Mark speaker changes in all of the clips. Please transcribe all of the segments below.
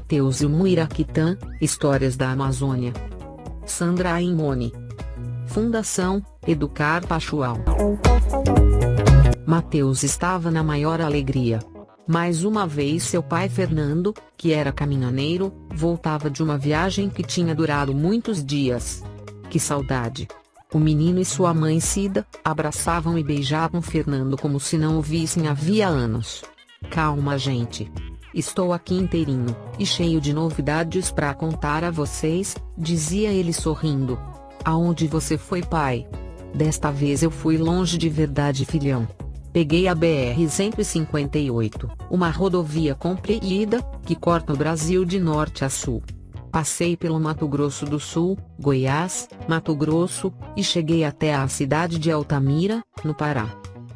Speaker 1: Mateus e o Muiraquitã, Histórias da Amazônia. Sandra Aimone. Fundação Educar Pachoal. Mateus estava na maior alegria. Mais uma vez seu pai Fernando, que era caminhoneiro, voltava de uma viagem que tinha durado muitos dias. Que saudade! O menino e sua mãe Cida abraçavam e beijavam Fernando como se não o vissem havia anos. Calma, gente. Estou aqui inteirinho, e cheio de novidades para contar a vocês, dizia ele sorrindo. Aonde você foi, pai? Desta vez eu fui longe de verdade, filhão. Peguei a BR-158, uma rodovia comprida, que corta o Brasil de norte a sul. Passei pelo Mato Grosso do Sul, Goiás, Mato Grosso, e cheguei até a cidade de Altamira, no Pará.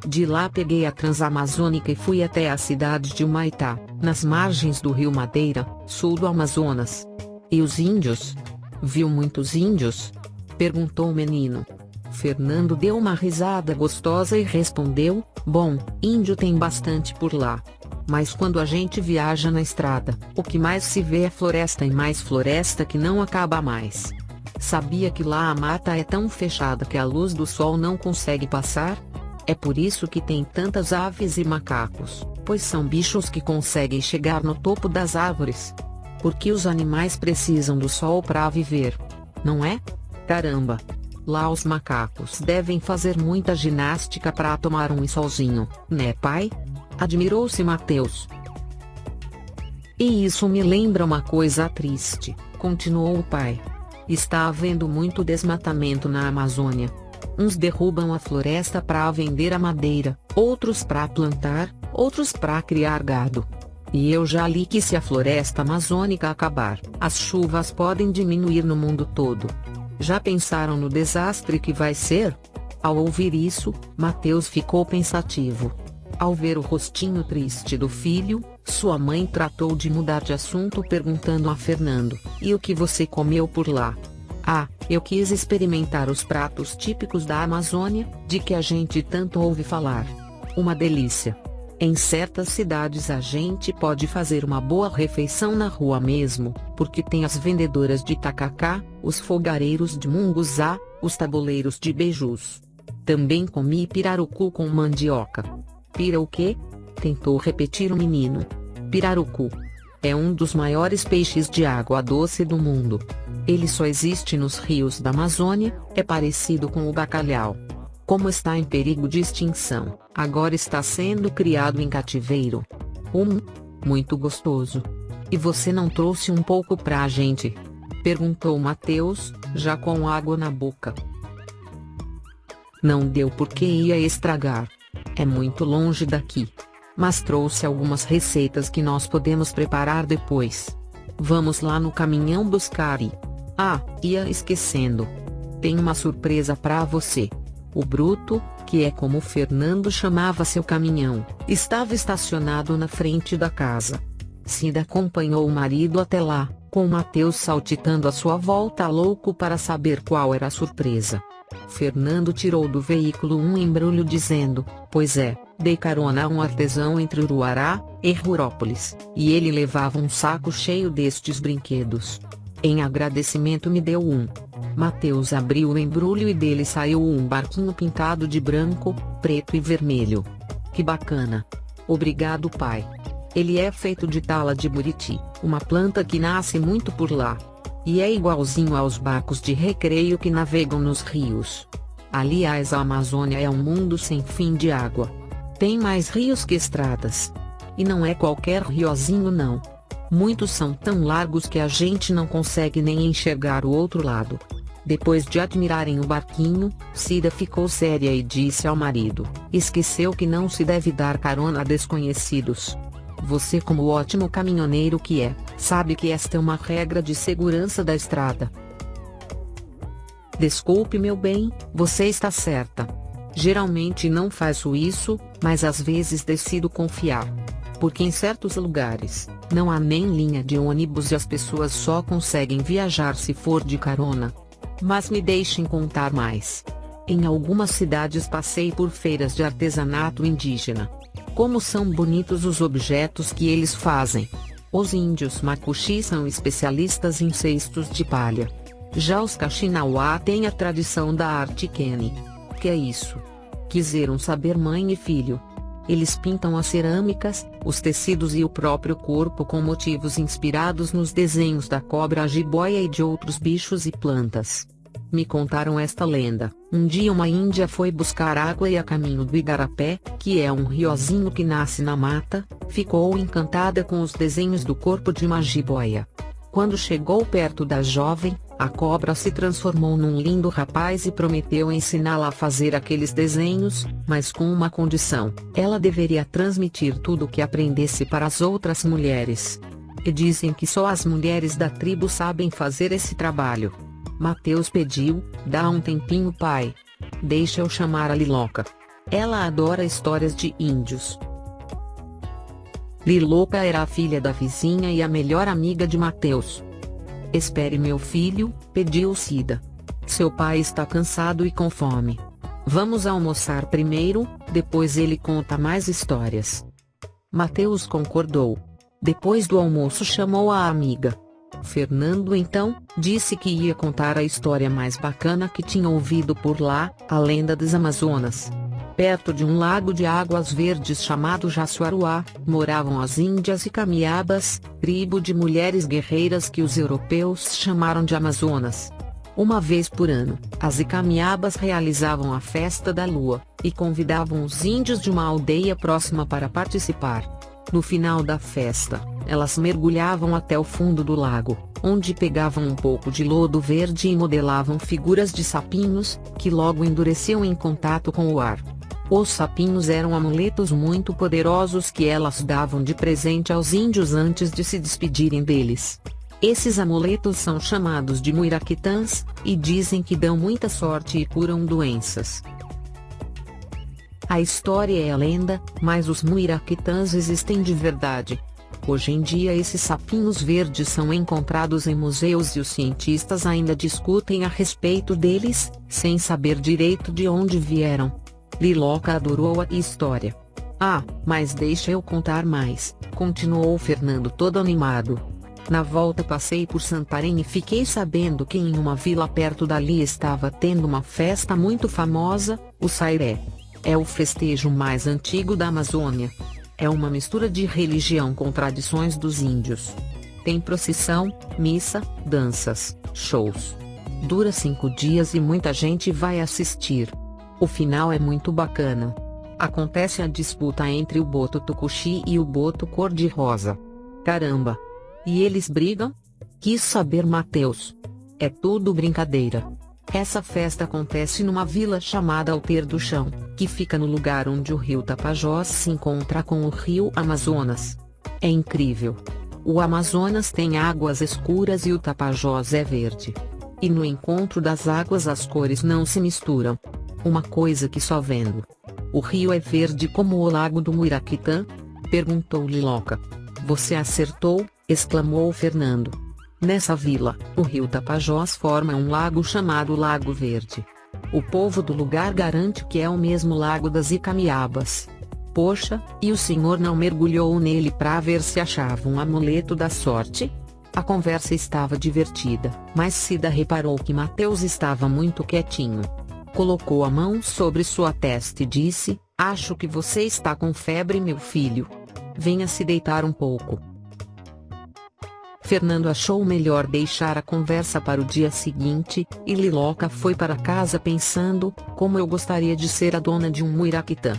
Speaker 1: De lá peguei a Transamazônica e fui até a cidade de Humaitá, nas margens do rio Madeira, sul do Amazonas. E os índios? Viu muitos índios? Perguntou o menino. Fernando deu uma risada gostosa e respondeu: bom, índio tem bastante por lá. Mas quando a gente viaja na estrada, o que mais se vê é floresta e mais floresta que não acaba mais. Sabia que lá a mata é tão fechada que a luz do sol não consegue passar? É por isso que tem tantas aves e macacos, pois são bichos que conseguem chegar no topo das árvores. Porque os animais precisam do sol para viver. Não é? Caramba! Lá os macacos devem fazer muita ginástica para tomar um solzinho, né, pai? Admirou-se Mateus. E isso me lembra uma coisa triste, continuou o pai. Está havendo muito desmatamento na Amazônia. Uns derrubam a floresta para vender a madeira, outros para plantar, outros para criar gado. E eu já li que se a floresta amazônica acabar, as chuvas podem diminuir no mundo todo. Já pensaram no desastre que vai ser? Ao ouvir isso, Mateus ficou pensativo. Ao ver o rostinho triste do filho, sua mãe tratou de mudar de assunto perguntando a Fernando: e o que você comeu por lá? Ah, eu quis experimentar os pratos típicos da Amazônia, de que a gente tanto ouve falar. Uma delícia! Em certas cidades a gente pode fazer uma boa refeição na rua mesmo, porque tem as vendedoras de tacacá, os fogareiros de munguzá, os tabuleiros de beijus. Também comi pirarucu com mandioca. Pira o quê? Tentou repetir o menino. Pirarucu. É um dos maiores peixes de água doce do mundo. Ele só existe nos rios da Amazônia, é parecido com o bacalhau. Como está em perigo de extinção, agora está sendo criado em cativeiro. Muito gostoso. E você não trouxe um pouco pra gente? Perguntou Mateus, já com água na boca. Não deu porque ia estragar. É muito longe daqui. Mas trouxe algumas receitas que nós podemos preparar depois. Vamos lá no caminhão buscar e... Ah, ia esquecendo. Tem uma surpresa pra você. O Bruto, que é como Fernando chamava seu caminhão, estava estacionado na frente da casa. Cida acompanhou o marido até lá, com Mateus saltitando à sua volta louco para saber qual era a surpresa. Fernando tirou do veículo um embrulho dizendo: pois é, dei carona a um artesão entre Uruará e Rurópolis, e ele levava um saco cheio destes brinquedos. Em agradecimento me deu um. Mateus abriu o embrulho e dele saiu um barquinho pintado de branco, preto e vermelho. Que bacana! Obrigado, pai. Ele é feito de tala de buriti, uma planta que nasce muito por lá. E é igualzinho aos barcos de recreio que navegam nos rios. Aliás, a Amazônia é um mundo sem fim de água. Tem mais rios que estradas. E não é qualquer riozinho não. Muitos são tão largos que a gente não consegue nem enxergar o outro lado. Depois de admirarem o barquinho, Cida ficou séria e disse ao marido: esqueceu que não se deve dar carona a desconhecidos. Você, como ótimo caminhoneiro que é, sabe que esta é uma regra de segurança da estrada. Desculpe, meu bem, você está certa. Geralmente não faço isso, mas às vezes decido confiar. Porque em certos lugares, não há nem linha de ônibus e as pessoas só conseguem viajar se for de carona. Mas me deixem contar mais. Em algumas cidades passei por feiras de artesanato indígena. Como são bonitos os objetos que eles fazem. Os índios Macuxi são especialistas em cestos de palha. Já os Kaxinawá têm a tradição da arte Kene. Que é isso? Quiseram saber mãe e filho. Eles pintam as cerâmicas, os tecidos e o próprio corpo com motivos inspirados nos desenhos da cobra jiboia e de outros bichos e plantas. Me contaram esta lenda. Um dia uma índia foi buscar água e a caminho do Igarapé, que é um riozinho que nasce na mata, ficou encantada com os desenhos do corpo de uma jiboia. Quando chegou perto da jovem, a cobra se transformou num lindo rapaz e prometeu ensiná-la a fazer aqueles desenhos, mas com uma condição: ela deveria transmitir tudo o que aprendesse para as outras mulheres. E dizem que só as mulheres da tribo sabem fazer esse trabalho. Mateus pediu: dá um tempinho, pai. Deixa eu chamar a Liloca. Ela adora histórias de índios. Liloca era a filha da vizinha e a melhor amiga de Mateus. Espere, meu filho, pediu Cida. Seu pai está cansado e com fome. Vamos almoçar primeiro, depois ele conta mais histórias. Mateus concordou. Depois do almoço chamou a amiga. Fernando então disse que ia contar a história mais bacana que tinha ouvido por lá, a lenda das Amazonas. Perto de um lago de águas verdes chamado Jaçuaruá, moravam as Índias Icamiabas, tribo de mulheres guerreiras que os europeus chamaram de Amazonas. Uma vez por ano, as Icamiabas realizavam a festa da lua, e convidavam os índios de uma aldeia próxima para participar. No final da festa, elas mergulhavam até o fundo do lago, onde pegavam um pouco de lodo verde e modelavam figuras de sapinhos, que logo endureciam em contato com o ar. Os sapinhos eram amuletos muito poderosos que elas davam de presente aos índios antes de se despedirem deles. Esses amuletos são chamados de muiraquitãs, e dizem que dão muita sorte e curam doenças. A história é a lenda, mas os muiraquitãs existem de verdade. Hoje em dia esses sapinhos verdes são encontrados em museus e os cientistas ainda discutem a respeito deles, sem saber direito de onde vieram. Liloca adorou a história. Ah, mas deixa eu contar mais, continuou Fernando todo animado. Na volta passei por Santarém e fiquei sabendo que em uma vila perto dali estava tendo uma festa muito famosa, o Sairé. É o festejo mais antigo da Amazônia. É uma mistura de religião com tradições dos índios. Tem procissão, missa, danças, shows. Dura 5 dias e muita gente vai assistir. O final é muito bacana. Acontece a disputa entre o boto tucuxi e o boto cor-de-rosa. Caramba! E eles brigam? Quis saber Mateus. É tudo brincadeira. Essa festa acontece numa vila chamada Alter do Chão, que fica no lugar onde o rio Tapajós se encontra com o rio Amazonas. É incrível. O Amazonas tem águas escuras e o Tapajós é verde. E no encontro das águas as cores não se misturam. Uma coisa que só vendo. O rio é verde como o lago do Muiraquitã? Perguntou Liloca. Você acertou, exclamou Fernando. Nessa vila, o rio Tapajós forma um lago chamado Lago Verde. O povo do lugar garante que é o mesmo lago das Icamiabas. Poxa, e o senhor não mergulhou nele para ver se achava um amuleto da sorte? A conversa estava divertida, mas Cida reparou que Mateus estava muito quietinho. Colocou a mão sobre sua testa e disse: acho que você está com febre, meu filho. Venha se deitar um pouco. Fernando achou melhor deixar a conversa para o dia seguinte, e Liloca foi para casa pensando: como eu gostaria de ser a dona de um muiraquitã.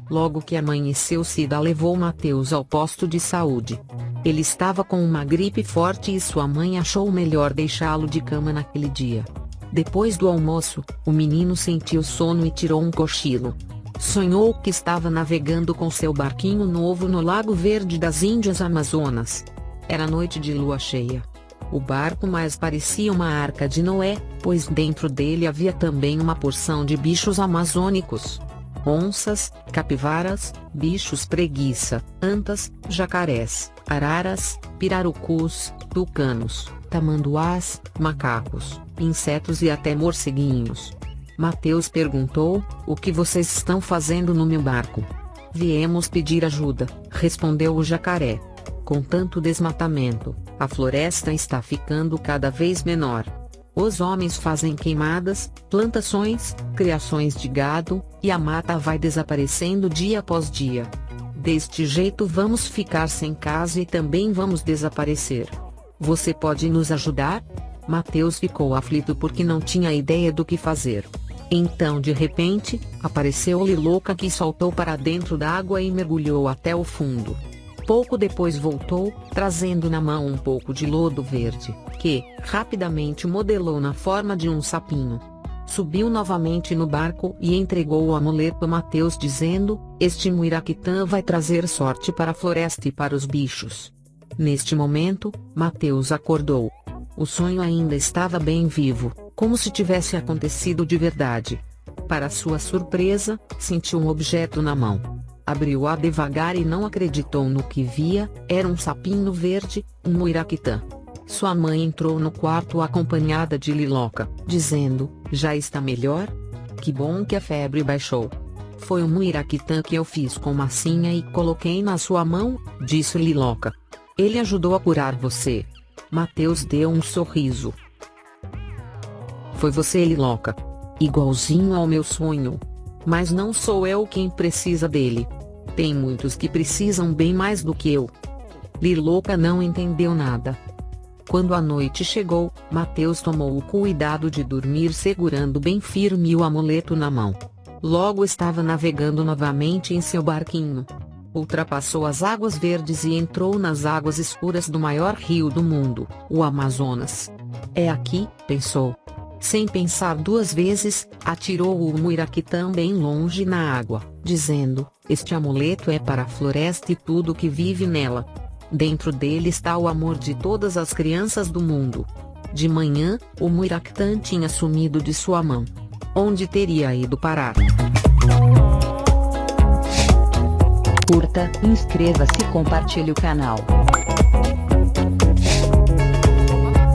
Speaker 1: Logo que amanheceu, Cida levou Mateus ao posto de saúde. Ele estava com uma gripe forte e sua mãe achou melhor deixá-lo de cama naquele dia. Depois do almoço, o menino sentiu sono e tirou um cochilo. Sonhou que estava navegando com seu barquinho novo no Lago Verde das Índias Amazonas. Era noite de lua cheia. O barco mais parecia uma arca de Noé, pois dentro dele havia também uma porção de bichos amazônicos. Onças, capivaras, bichos preguiça, antas, jacarés, araras, pirarucus, tucanos, tamanduás, macacos, insetos e até morceguinhos. Mateus perguntou: o que vocês estão fazendo no meu barco? Viemos pedir ajuda, respondeu o jacaré. Com tanto desmatamento, a floresta está ficando cada vez menor. Os homens fazem queimadas, plantações, criações de gado, e a mata vai desaparecendo dia após dia. Deste jeito vamos ficar sem casa e também vamos desaparecer. Você pode nos ajudar? Mateus ficou aflito porque não tinha ideia do que fazer. Então de repente, apareceu Liloca, que saltou para dentro da água e mergulhou até o fundo. Pouco depois voltou, trazendo na mão um pouco de lodo verde, que, rapidamente modelou na forma de um sapinho. Subiu novamente no barco e entregou o amuleto a Mateus, dizendo: "Este Muiraquitã vai trazer sorte para a floresta e para os bichos." Neste momento, Mateus acordou. O sonho ainda estava bem vivo, como se tivesse acontecido de verdade. Para sua surpresa, sentiu um objeto na mão. Abriu-a devagar e não acreditou no que via. Era um sapinho verde, um Muiraquitã. Sua mãe entrou no quarto acompanhada de Liloca, dizendo: "Já está melhor? Que bom que a febre baixou." "Foi um Muiraquitã que eu fiz com massinha e coloquei na sua mão", disse Liloca. "Ele ajudou a curar você." Mateus deu um sorriso. "Foi você, Liloca. Igualzinho ao meu sonho. Mas não sou eu quem precisa dele. Tem muitos que precisam bem mais do que eu." Liloca não entendeu nada. Quando a noite chegou, Mateus tomou o cuidado de dormir segurando bem firme o amuleto na mão. Logo estava navegando novamente em seu barquinho. Ultrapassou as águas verdes e entrou nas águas escuras do maior rio do mundo, o Amazonas. "É aqui", pensou. Sem pensar duas vezes, atirou o Muiraquitã bem longe na água, dizendo: "Este amuleto é para a floresta e tudo que vive nela. Dentro dele está o amor de todas as crianças do mundo." De manhã, o Muiraquitã tinha sumido de sua mão. Onde teria ido parar?
Speaker 2: Curta, inscreva-se e compartilhe o canal.